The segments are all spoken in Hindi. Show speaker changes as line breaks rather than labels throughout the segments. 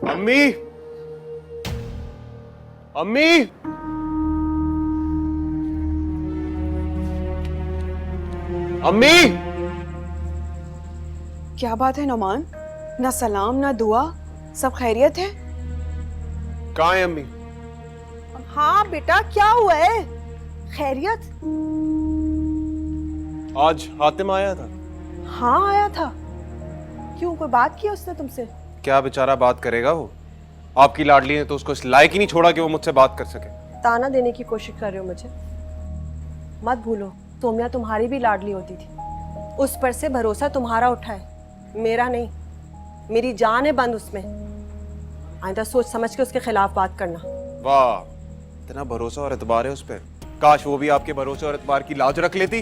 अम्मी, अम्मी, अम्मी।
क्या बात है नुमान? ना सलाम ना दुआ, सब खैरियत है?
कहाँ है अम्मी?
हाँ बेटा, क्या हुआ है? खैरियत?
आज हातिम आया था।
हाँ आया था। क्यों, कोई बात की उसने तुमसे?
क्या बेचारा बात करेगा वो? आपकी लाडली ने तो उसको इस लायक ही नहीं छोड़ा कि वो मुझसे बात कर सके।
ताना देने की कोशिश कर रहे हो मुझे? मत भूलो, सोम्या तुम्हारी भी लाडली होती थी। उस पर से भरोसा तुम्हारा उठा है, मेरा नहीं। मेरी जान है बंद उसमें। आइंदा सोच समझ के उसके खिलाफ बात करना।
वाह, इतना भरोसा और एतबार है उस पर। काश वो भी आपके भरोसे और एतबार की लाज रख लेती।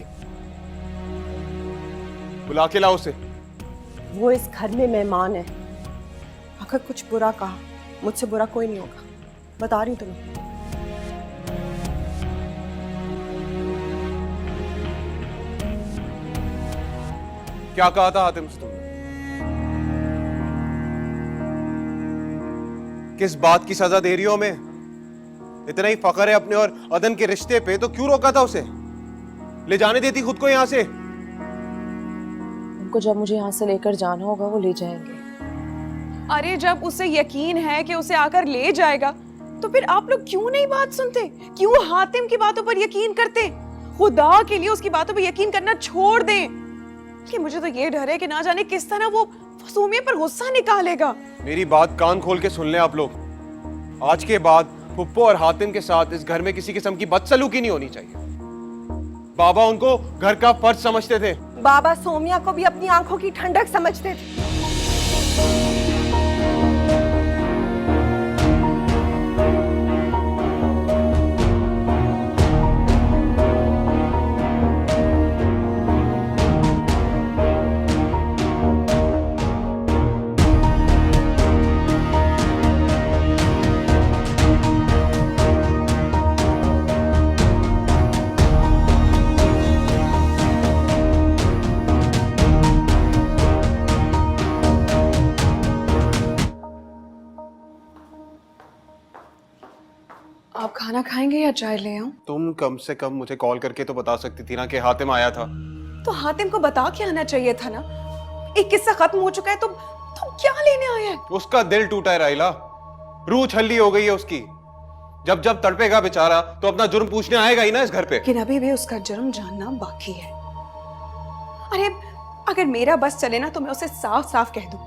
बुला के लाओ उसे।
वो इस घर में मेहमान है। अगर कुछ बुरा कहा, मुझसे बुरा कोई नहीं होगा, बता रही हूँ तुम्हें।
क्या कहा था हातिम से तुमने? किस बात की सजा दे रही हो हमें? इतना ही फख्र है अपने और अदन के रिश्ते पे तो क्यों रोका था उसे? ले जाने देती खुद को यहां से।
उनको जब मुझे यहाँ से लेकर जाना होगा वो ले जाएंगे।
अरे जब उसे यकीन है कि उसे आकर ले जाएगा, तो फिर आप लोग क्यों नहीं बात सुनते? क्यों हातिम की बातों पर यकीन करते? खुदा के लिए उसकी बातों पर यकीन करना छोड़ दें। कि मुझे तो ये डर है कि ना जाने किस तरह वो सोम्या पर गुस्सा निकालेगा।
मेरी बात कान खोल के सुन ले आप लोग। आज के बाद फुप्पो और हातिम के साथ इस घर में किसी किस्म की बदसलूकी नहीं होनी चाहिए। बाबा उनको घर का फर्ज समझते थे।
बाबा सोम्या को भी अपनी आंखों की ठंडक समझते थे।
आप खाना खाएंगे या चाय ले आऊं?
तुम कम से कम मुझे कॉल करके तो बता सकती थी ना कि हातिम आया था।
तो हातिम को बता के आना चाहिए था ना। एक किस्सा खत्म हो चुका है तो क्या लेने आया है?
उसका दिल टूटा है राइला, रूह छल्ली हो गई है उसकी। जब जब तड़पेगा बेचारा तो अपना जुर्म पूछने आएगा ही ना इस घर पे।
लेकिन अभी भी उसका जुर्म जानना बाकी है। अरे अगर मेरा बस चले ना तो मैं उसे साफ साफ कह दूं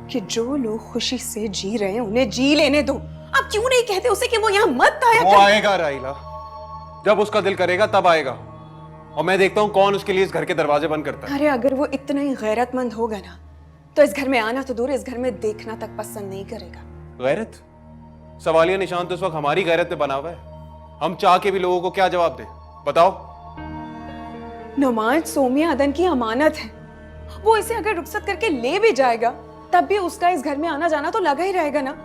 कि जो लोग खुशी से जी रहे हैं उन्हें जी लेने दो। आप क्यों नहीं कहते उसे कि वो यहाँ मत आया
वो
करे?
आएगा राइला, जब उसका दिल करेगा तब आएगा। और मैं देखता हूँ कौन उसके लिए इस घर के दरवाजे बंद करता है।
अरे अगर वो इतना ही गैरतमंद होगा ना तो इस घर में आना तो दूर, इस घर में देखना तक पसंद नहीं करेगा।
गैरत? सवालिया निशान तो इस वक्त हमारी गैरत पे बना हुआ है। हम चाह के भी लोगों को क्या जवाब दें, बताओ?
नुमान, सोम्या अदन की अमानत है। वो इसे अगर रुखसत करके ले भी जाएगा तब भी उसका इस घर में आना जाना तो लगा ही रहेगा ना।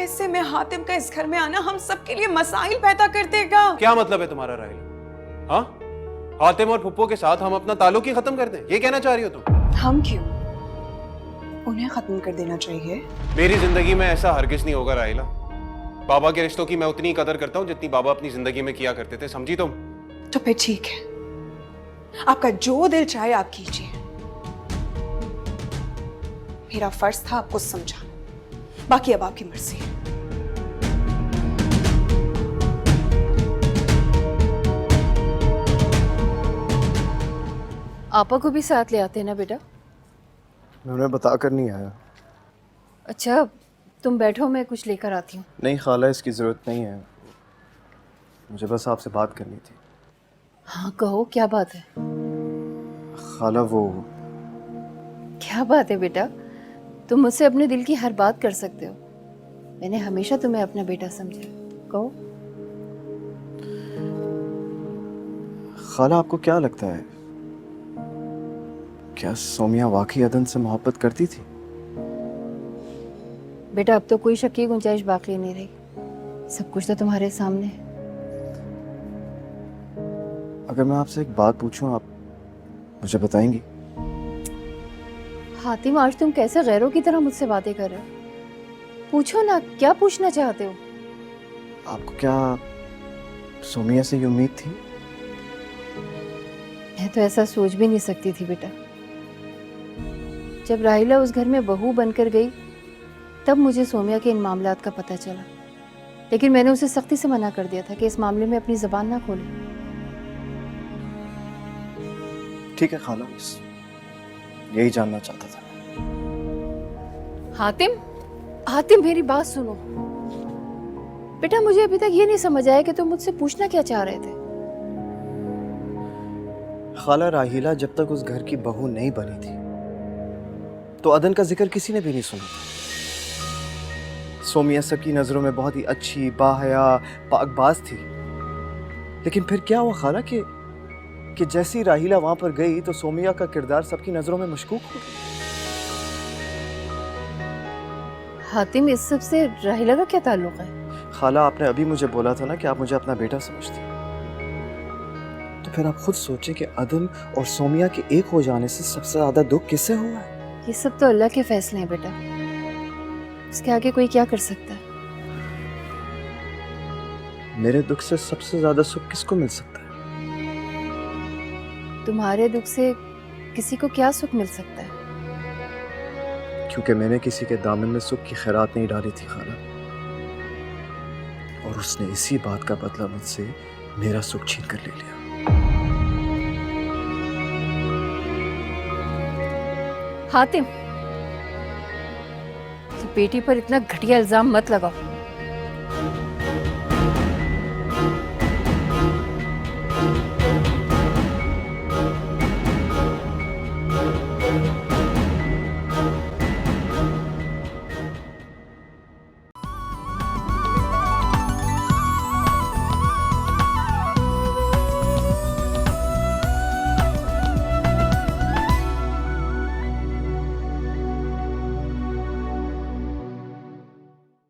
ऐसे में हातिम का इस घर में आना हम सबके लिए मसाइल पैदा कर देगा।
क्या मतलब है तुम्हारा राइला? हाँ, हातिम और फुप्पो के साथ हम अपना ताल्लुक ही खत्म कर दें, ये कहना चाह रही हो तुम?
हम क्यों? उन्हें खत्म कर देना चाहिए।
मेरी जिंदगी में ऐसा हरगिज नहीं होगा राइला। बाबा के रिश्तों की मैं उतनी ही कदर करता हूँ जितनी बाबा अपनी जिंदगी में किया करते थे, समझी तुम?
तो फिर ठीक है, आपका जो दिल चाहे आप कीजिए। मेरा फर्ज था आपको समझाना, बाकी अब आपकी मर्जी है।
आपा को भी साथ ले आते ना बेटा।
मैं उन्हें बता कर नहीं आया।
अच्छा तुम बैठो, मैं कुछ लेकर आती हूँ।
नहीं खाला, इसकी ज़रूरत नहीं है, मुझे बस आपसे बात करनी थी।
हाँ कहो, क्या बात है?
खाला वो
क्या बात है बेटा? तुम मुझसे अपने दिल की हर बात कर सकते हो। मैंने हमेशा तुम्हें अपना बेटा समझा। कहो।
खाला आपको क्या लगता है, क्या सोमिया वाकई अदन से मोहब्बत करती थी?
बेटा अब तो कोई शक की गुंजाइश बाकी नहीं रही, सब कुछ तो तुम्हारे सामने है।
अगर मैं आपसे एक बात पूछूं, आप मुझे बताएंगी?
हातिम, आज तुम कैसे गैरों की तरह मुझसे बातें कर रहे हो? पूछो ना, क्या पूछना चाहते हो?
आपको क्या सोमिया से ये उम्मीद थी?
मैं तो ऐसा सोच भी नहीं सकती थी बेटा। जब राहिला उस घर में बहू बनकर गई तब मुझे सोमिया के इन मामलात का पता चला, लेकिन मैंने उसे सख्ती से मना कर दिया था कि इस मामले में अपनी जबान ना खोले।
ठीक है खाला, बस यही जानना चाहता था।
हातिम, हातिम मेरी बात सुनो बेटा। मुझे अभी तक ये नहीं समझ आया कि तुम मुझसे पूछना क्या चाह रहे थे।
खाला, राहिला जब तक उस घर की बहू नहीं बनी थी तो अदन का जिक्र किसी ने भी नहीं सुना था। सोमिया सबकी नजरों में बहुत ही अच्छी, बाहया, पाकबाज थी। लेकिन फिर क्या हुआ खाला कि जैसी राहिला वहां पर गई तो सोमिया का किरदार सबकी नजरों में मशकूक हो गया।
हातिम, इस सब से राहिला का क्या ताल्लुक है?
खाला, आपने अभी मुझे बोला था ना कि आप मुझे अपना बेटा समझती हैं। तो फिर आप खुद सोचें कि अदन और सोमिया के एक हो जाने से सबसे ज्यादा दुख किससे हुआ है?
ये सब तो अल्लाह के फैसले हैं बेटा, उसके आगे कोई क्या कर सकता है।
मेरे दुख से सबसे ज्यादा सुख किसको मिल सकता है?
तुम्हारे दुख से किसी को क्या सुख मिल सकता है?
क्योंकि मैंने किसी के दामन में सुख की खैरात नहीं डाली थी खाला, और उसने इसी बात का बदला मुझसे मेरा सुख छीन कर ले लिया।
हातिम, बेटी पर इतना घटिया इल्जाम मत लगाओ।